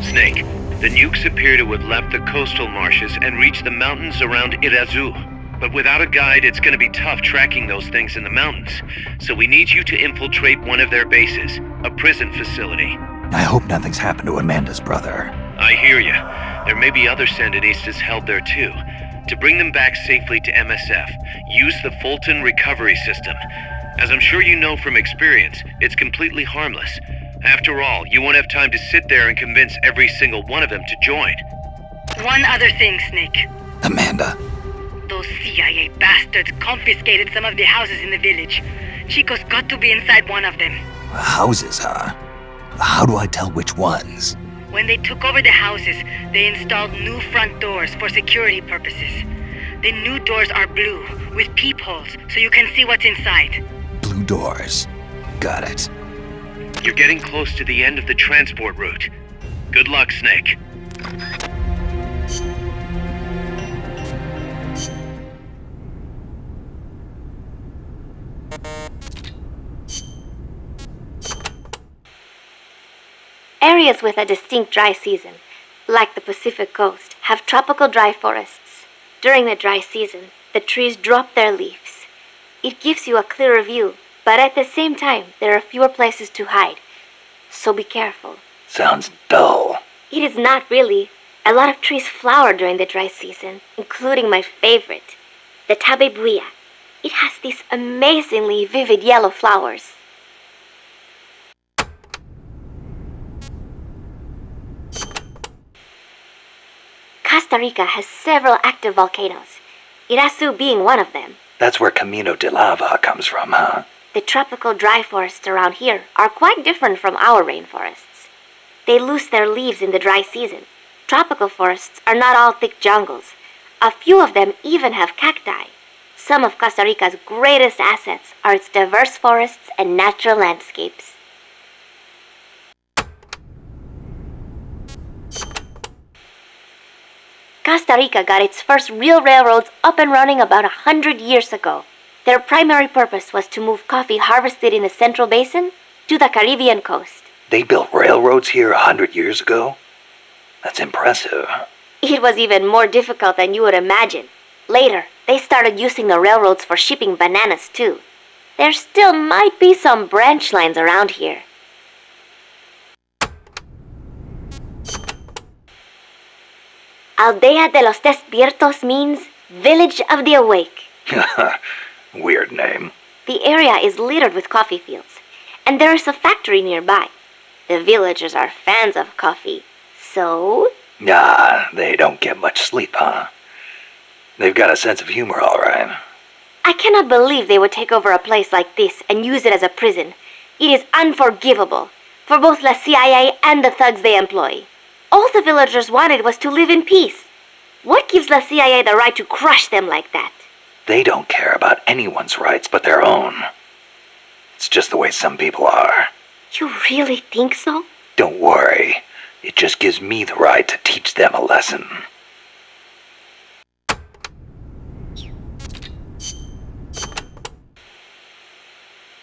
Snake, the nukes appear to have left the coastal marshes and reached the mountains around Irazu. But without a guide, it's gonna be tough tracking those things in the mountains. So we need you to infiltrate one of their bases, a prison facility. I hope nothing's happened to Amanda's brother. I hear ya. There may be other Sandinistas held there too. To bring them back safely to MSF, use the Fulton recovery system. As I'm sure you know from experience, it's completely harmless. After all, you won't have time to sit there and convince every single one of them to join. One other thing, Snake. Amanda. Those CIA bastards confiscated some of the houses in the village. Chico's got to be inside one of them. Houses, huh? How do I tell which ones? When they took over the houses, they installed new front doors for security purposes. The new doors are blue, with peepholes, so you can see what's inside. Blue doors. Got it. You're getting close to the end of the transport route. Good luck, Snake. Areas with a distinct dry season, like the Pacific coast, have tropical dry forests. During the dry season, the trees drop their leaves. It gives you a clearer view, but at the same time, there are fewer places to hide. So be careful. Sounds dull. It is not really. A lot of trees flower during the dry season, including my favorite, the tabebuia. It has these amazingly vivid yellow flowers. Costa Rica has several active volcanoes, Irazu being one of them. That's where Camino de Lava comes from, huh? The tropical dry forests around here are quite different from our rainforests. They lose their leaves in the dry season. Tropical forests are not all thick jungles. A few of them even have cacti. Some of Costa Rica's greatest assets are its diverse forests and natural landscapes. Costa Rica got its first real railroads up and running about 100 years ago. Their primary purpose was to move coffee harvested in the Central Basin to the Caribbean coast. They built railroads here 100 years ago? That's impressive. It was even more difficult than you would imagine. Later, they started using the railroads for shipping bananas too. There still might be some branch lines around here. Aldea de los Despiertos means Village of the Awake. Weird name. The area is littered with coffee fields, and there is a factory nearby. The villagers are fans of coffee, so... Nah, they don't get much sleep, huh? They've got a sense of humor, all right. I cannot believe they would take over a place like this and use it as a prison. It is unforgivable for both the CIA and the thugs they employ. All the villagers wanted was to live in peace. What gives the CIA the right to crush them like that? They don't care about anyone's rights but their own. It's just the way some people are. You really think so? Don't worry. It just gives me the right to teach them a lesson.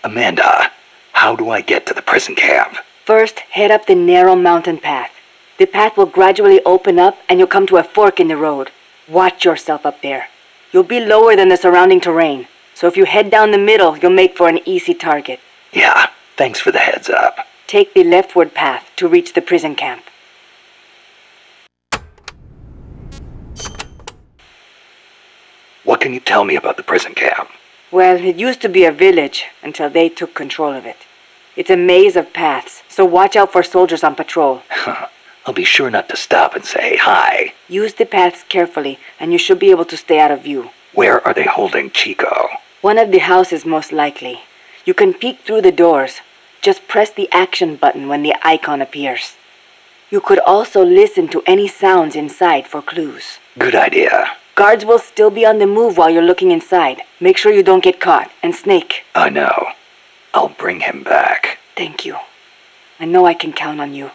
Amanda, how do I get to the prison camp? First, head up the narrow mountain path. The path will gradually open up and you'll come to a fork in the road. Watch yourself up there. You'll be lower than the surrounding terrain, so if you head down the middle, you'll make for an easy target. Yeah, thanks for the heads up. Take the leftward path to reach the prison camp. What can you tell me about the prison camp? Well, it used to be a village until they took control of it. It's a maze of paths, so watch out for soldiers on patrol. I'll be sure not to stop and say hi. Use the paths carefully, and you should be able to stay out of view. Where are they holding Chico? One of the houses, most likely. You can peek through the doors. Just press the action button when the icon appears. You could also listen to any sounds inside for clues. Good idea. Guards will still be on the move while you're looking inside. Make sure you don't get caught. And Snake. I know. I'll bring him back. Thank you. I know I can count on you.